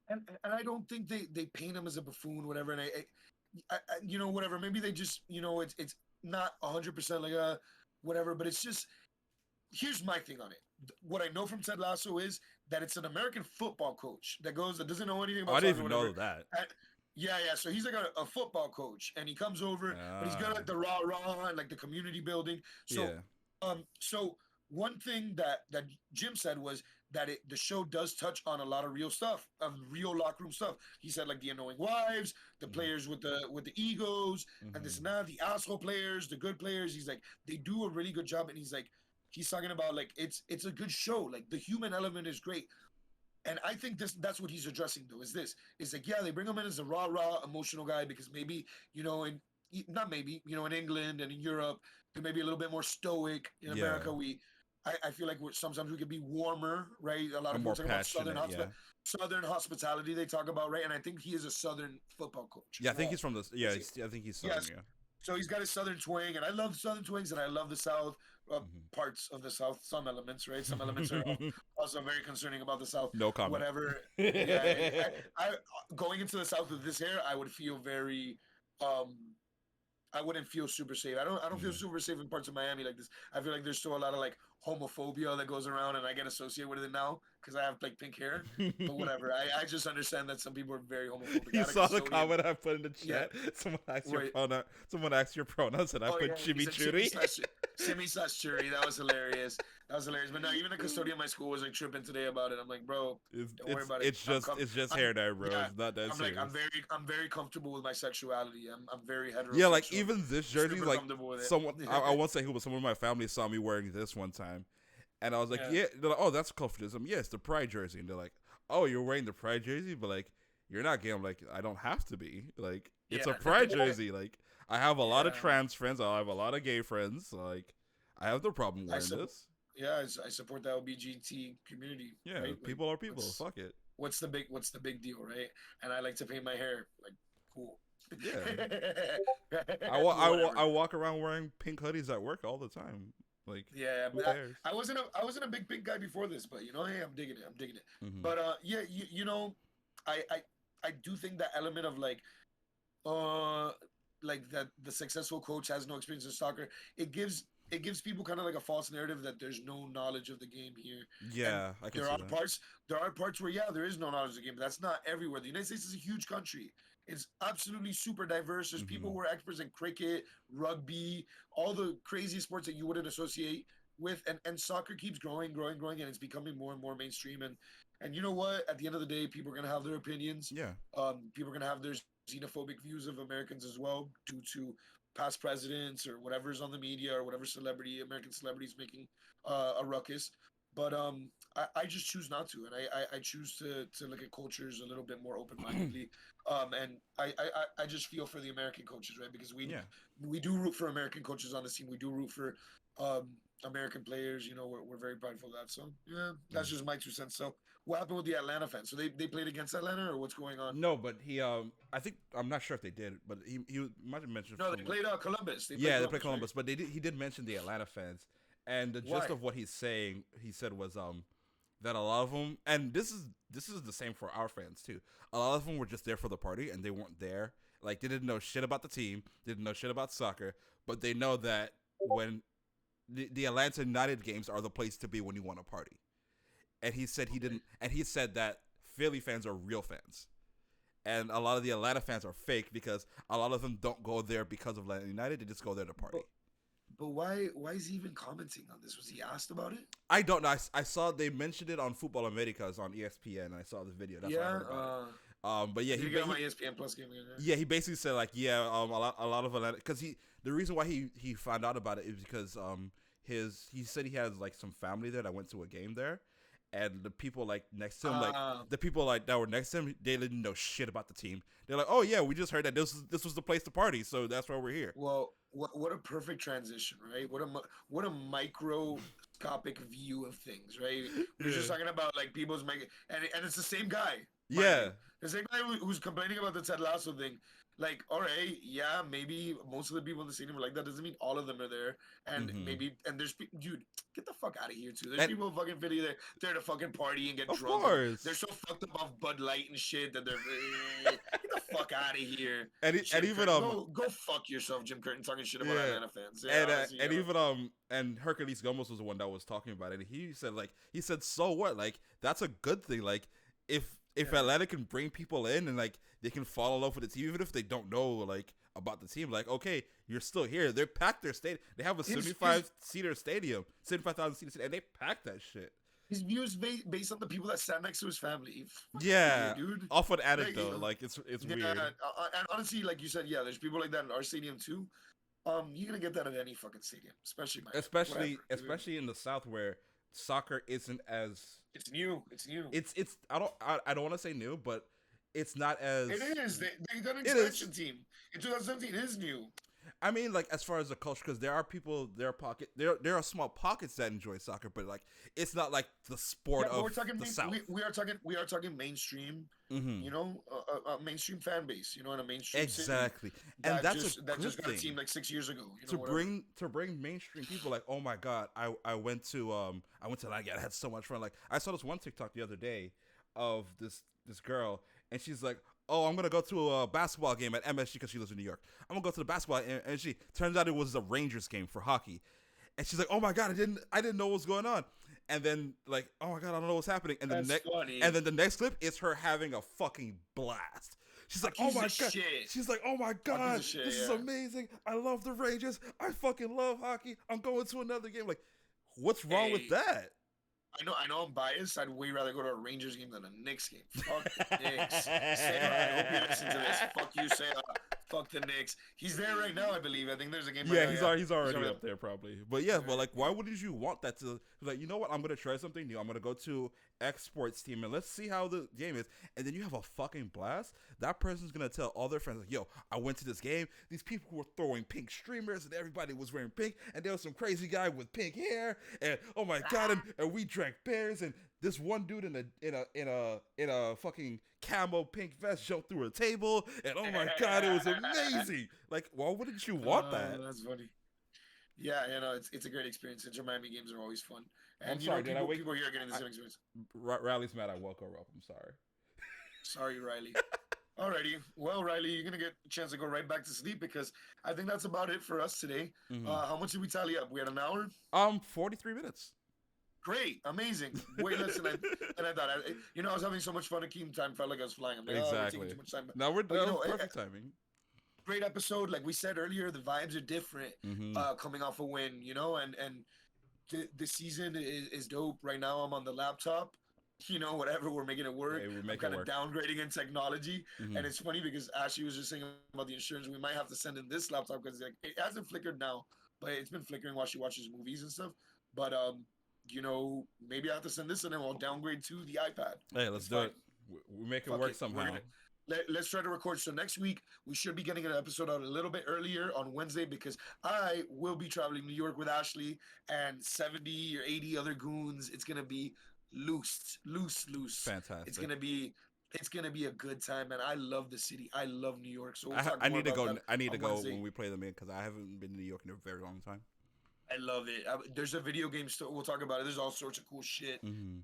And I don't think they paint him as a buffoon, whatever. And whatever. Maybe they just, it's not 100% like a whatever, but it's just here's my thing on it. What I know from Ted Lasso is that it's an American football coach that doesn't know anything Oh, about I didn't soccer, even whatever. know that. And, yeah. So he's like a football coach, and he comes over, but he's got Ah, like the rah rah and like the community building. So, yeah. so one thing that Jim said was that the show does touch on a lot of real stuff, of real locker room stuff. He said like the annoying wives, the Hmm. players with the egos, and this Hmm. and that, the asshole players, the good players. He's like they do a really good job, and he's talking about like it's a good show. Like the human element is great. And I think that's what he's addressing though, is this. Is like, yeah, they bring him in as a rah emotional guy because maybe, in not maybe, in England and in Europe, they may be a little bit more stoic. In Yeah. America, I feel like sometimes we could be warmer, right? A lot of I'm people more talk about passionate. Yeah. Southern hospitality they talk about, right? And I think he is a Southern football coach Yeah, I as think well. he's from the. Yeah, I think he's Southern. Yes, Yeah. so he's got his southern twang, and I love southern twangs, and I love the South, parts of the South, some elements, right? Some elements are Hmm. also very concerning about the South. No comment. Whatever, yeah. I going into the South with this hair, I would feel very, um, I wouldn't feel super safe. I don't feel Hmm. super safe in parts of Miami like this. I feel like there's still a lot of like homophobia that goes around, and I get associated with it now because I have like pink hair. But whatever, I just understand that some people are very homophobic. I You had a saw the custodian. comment I put in the Yeah, chat. Someone asked your wait. pronoun. Someone asked your pronouns, and I Oh put yeah, he said chimichurri. Simi slash Churi. That was hilarious. That was hilarious. But no, even the custodian at my school was like tripping today about it. I'm like, bro, it's don't worry it's about it. it's just it's just I'm hair dye, bro. yeah. It's not that I'm like, serious. I'm very comfortable with my sexuality. I'm very Yeah, like heterosexual. even this jersey, Super like comfortable with someone I it. won't say who, but someone in my family saw me wearing this one time, and I was like, Yeah, yeah. They're like, oh, that's comfortism. Yes, the Pride jersey, and they're like, oh, you're wearing the Pride jersey, but like you're not gay. I'm like, I don't have to be. Like it's a yeah, Pride jersey. Like I have a lot of yeah. trans friends. I have a lot of gay friends. So, like I have no problem I wearing support. this. Yeah, I support the LGBT community. Yeah, Right. Like, people are people. what's Fuck it. what's the big deal, right? And I like to paint my hair. Like, cool. Yeah. Whatever. I walk around wearing pink hoodies at work all the time. Like, Yeah, who but cares? I wasn't a big pink guy before this, but hey, I'm digging it. I'm digging it. Hmm. But yeah, I I I do think that element of uh like that the successful coach has no experience in soccer. It gives people kind of like a false narrative that there's no knowledge of the game here. And Yeah, I can there see are that. parts there are parts where yeah, there is no knowledge of the game, but that's not everywhere. The United States is a huge country. It's absolutely super diverse. There's people Hmm. who are experts in cricket, rugby, all the crazy sports that you wouldn't associate with. And soccer keeps growing, and it's becoming more and more mainstream. And you know what? At the end of the day, people are gonna have their opinions. Yeah. People are gonna have their xenophobic views of Americans as well, due to past presidents or whatever's on the media or whatever American celebrities making a ruckus. but I just choose not to, and I choose to look at cultures a little bit more open mindedly, and I just feel for the American coaches, right? Because Yeah. we do root for American coaches on the team. We do root for um American players. You know, we're very prideful of that. So yeah, that's Mm. just my 2 cents. So what happened with the Atlanta fans? So they played against Atlanta, or what's going on? No, but he I think I'm not sure if they did, but he might have mentioned No, they some. played Columbus. They played Yeah, they played Columbus, right? Columbus, but he did mention the Atlanta fans, and the gist Why? of what he's saying, he said was that a lot of them, and this is the same for our fans too. A lot of them were just there for the party, and they weren't there. Like they didn't know shit about the team, didn't know shit about soccer, but they know that when the Atlanta United games are the place to be when you want to party. And he said he Okay. didn't, and he said that Philly fans are real fans, and a lot of the Atlanta fans are fake because a lot of them don't go there because of Atlanta United. They just go there to party. But but why is he even commenting on this? Was he asked about it? I don't know. I saw they mentioned it on Football Americas on ESPN. And I saw the video. That's why I Yeah. heard about it. But yeah, I need to get on my ESPN Plus game again. yeah, he basically said like, yeah, a lot of Atlanta, because the reason why he found out about it is because he said he has like some family there that went to a game there, and the people like next to him, like Uh, the people like that were next to him, they didn't know shit about the team. They're like, oh yeah, we just heard that this was the place to party, so that's why we're here. well, what a perfect transition, right? What a microscopic view of things, right? We're just Yeah, talking about like people's and it's the same guy, mind yeah, you, the same guy who's complaining about the Ted Lasso thing. Like, all right, yeah, maybe most of the people in the stadium are like that. Doesn't mean all of them are there, and hmm maybe there's dude, get the fuck out of here too. There's and people fucking video there to fucking party and get of drunk, and they're course, so fucked up off Bud Light and shit that they're get the fuck out of here. and Jim even Curtin, go fuck yourself, Jim Curtin, talking shit about yeah. Atlanta fans. Yeah, honestly, And even and Hercules Gomez was the one that was talking about it. And he said so what, like that's a good thing. Like if yeah. Atlanta can bring people in and like they can fall in love with the team even if they don't know like about the team, like okay, you're still here. They're packed their stadium. They have a His 75-seater stadium, 75,000 seater stadium, and they packed that shit. his views based on the people that sat next to his family. Fuck outta here, Yeah, dude. off an addict Like, though. Like it's yeah, weird. and honestly, like you said, yeah, there's people like that in our stadium too. You're gonna get that at any fucking stadium, especially mine. Whatever. Especially in the South where soccer isn't as It's new. It's new. it's I don't want to say new, but it's not as It is. They got an it is. expansion team in 2017. It is new. I mean, like as far as the culture, because there are people, there are small pockets that enjoy soccer, but like it's not like the sport Yeah, but of we're talking. the South. We are talking mainstream. Hmm. You know, a mainstream fan base. You know, in a mainstream city Exactly, and that's a that good just got a thing team like 6 years ago. You know, to whatever. bring mainstream people. Like, oh my god, I went to like I had so much fun. Like I saw this one TikTok the other day of this girl, and she's like, oh, I'm gonna go to a basketball game at MSG because she lives in New York. I'm gonna go to the basketball, and she turns out it was a Rangers game for hockey, and she's like, oh my god, I didn't know what was going on, and then like, oh my god, I don't know what's happening, and That's funny. the next clip is her having a fucking blast. She's like, oh Piece my of god. shit. She's like, oh my A piece god, of shit. this is Yeah. amazing. I love the Rangers. I fucking love hockey. I'm going to another game. Like, what's wrong with Hey, that? I know I'm biased. I'd way rather go to a Rangers game than a Knicks game. Fuck the Knicks. Sarah, I hope you listen to this. Fuck you, Sarah. Fuck the Knicks. He's there right now, I believe. I think there's a game Yeah, right now. he's already over up there probably. But yeah, but like, why wouldn't you want that to like? You know what? I'm gonna try something new. I'm gonna go to X Sports team and let's see how the game is. And then you have a fucking blast. That person's gonna tell all their friends like, "Yo, I went to this game. These people were throwing pink streamers and everybody was wearing pink. And there was some crazy guy with pink hair. And oh my god, and we drank beers. And this one dude in a fucking camo pink vest jumped through a table. And oh my god, it was amazing. Like, why wouldn't you want that? That's funny. Yeah, you know, it's a great experience. Inter Miami games are always fun, I'm and you know, sorry, did I wake? people here are getting the I, same experience. Riley's mad. I woke her up. I'm sorry. Sorry, Riley. Alrighty, well, Riley, you're gonna get a chance to go right back to sleep because I think that's about it for us today. Mm-hmm. How much did we tally up? We had an hour. 43 minutes. Great, amazing, way less than I thought. You know, I was having so much fun. And keeping time felt like I was flying. I'm like, oh, we're taking Exactly. too much time. Now But you know, perfect timing. great episode. Like we said earlier, the vibes are different. Mm-hmm. Coming off a win, you know, and the season is dope. Right now, I'm on the laptop. You know, whatever, we're making it work. Hey, we I'm make it kind of work. downgrading in technology, Mm-hmm. and it's funny because Ashley was just saying about the insurance. We might have to send in this laptop because like it hasn't flickered now, but it's been flickering while she watches movies and stuff. But maybe I have to send this and then I'll downgrade to the iPad. Hey, let's It's do fine. it. We make it Fuck work it. We're somehow. gonna let's try to record. So next week we should be getting an episode out a little bit earlier on Wednesday because I will be traveling to New York with Ashley and 70 or 80 other goons. It's gonna be loose. It's Fantastic. gonna be it's gonna be a good time, man. I love the city. I love New York. So we'll talk I more need to about go. that I need to on go Wednesday. when we play them in because I haven't been to New York in a very long time. I love it. There's a video game store. We'll talk about it. There's all sorts of cool shit. Mm-hmm.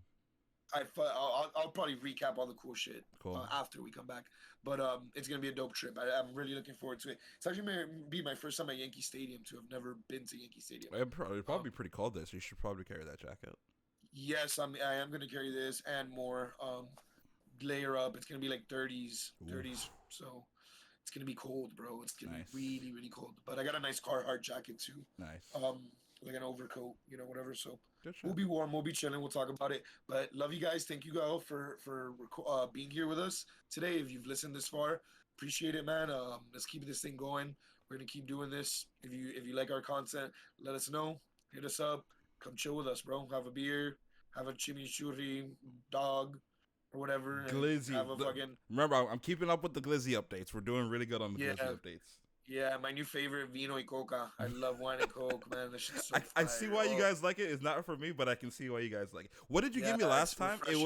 I'll probably recap all the cool shit Cool. after we come back. But it's gonna be a dope trip. I'm really looking forward to it. It's actually gonna be my first time at Yankee Stadium too. I've never been to Yankee Stadium. It'd probably be pretty cold there, so you should probably carry that jacket. Yes, I am gonna carry this and more. Layer up. It's gonna be like 30s, Oof. So it's gonna be cold, bro. It's gonna Nice. be really cold. But I got a nice Carhartt jacket too. Nice. Like an overcoat, whatever. So Good shot. we'll be warm. We'll be chilling. We'll talk about it. But love you guys. Thank you all for being here with us today. If you've listened this far, appreciate it, man. Let's keep this thing going. We're gonna keep doing this. If you like our content, let us know. Hit us up. Come chill with us, bro. Have a beer. Have a chimichurri dog or whatever. And Glizzy. have a fucking Remember, I'm keeping up with the Glizzy updates. We're doing really good on the Glizzy updates. Yeah, my new favorite, vino y coca. I love wine and coke, man. This shit's so I see why you guys like it. It's not for me, but I can see why you guys like it. What did you give me last time? Refreshing.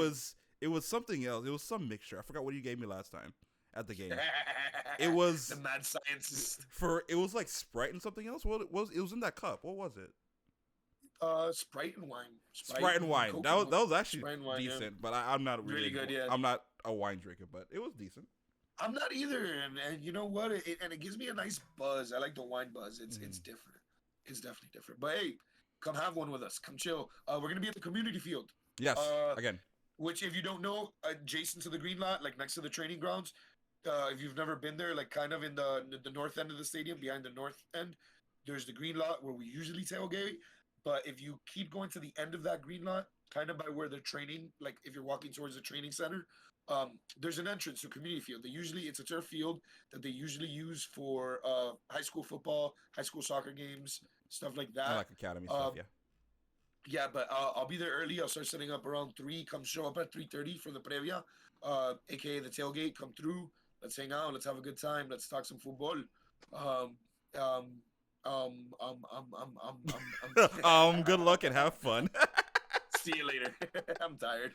It was something else. It was some mixture. I forgot what you gave me last time at the game. It was the mad scientist. It was like Sprite and something else. What it was? It was in that cup. What was it? Sprite and wine. Sprite and wine. Coke That was actually wine, decent, but I'm not really good. Yeah, I'm not a wine drinker, but it was decent. I'm not either, and you know what? It gives me a nice buzz. I like the wine buzz. It's different. It's definitely different. But hey, come have one with us. Come chill. We're gonna be at the community field. Yes. Again. Which, if you don't know, adjacent to the green lot, like next to the training grounds. If you've never been there, like kind of in the north end of the stadium, behind the north end, there's the green lot where we usually tailgate. But if you keep going to the end of that green lot, kind of by where they're training, like if you're walking towards the training center, there's an entrance to community field. It's a turf field that they usually use for high school football, high school soccer games, stuff like that. I like academy stuff, yeah. Yeah, but I'll be there early. I'll start setting up around 3. Come show up at 3:30 for the previa, aka the tailgate. Come through. Let's hang out. Let's have a good time. Let's talk some football. Good luck and have fun. See you later. I'm tired.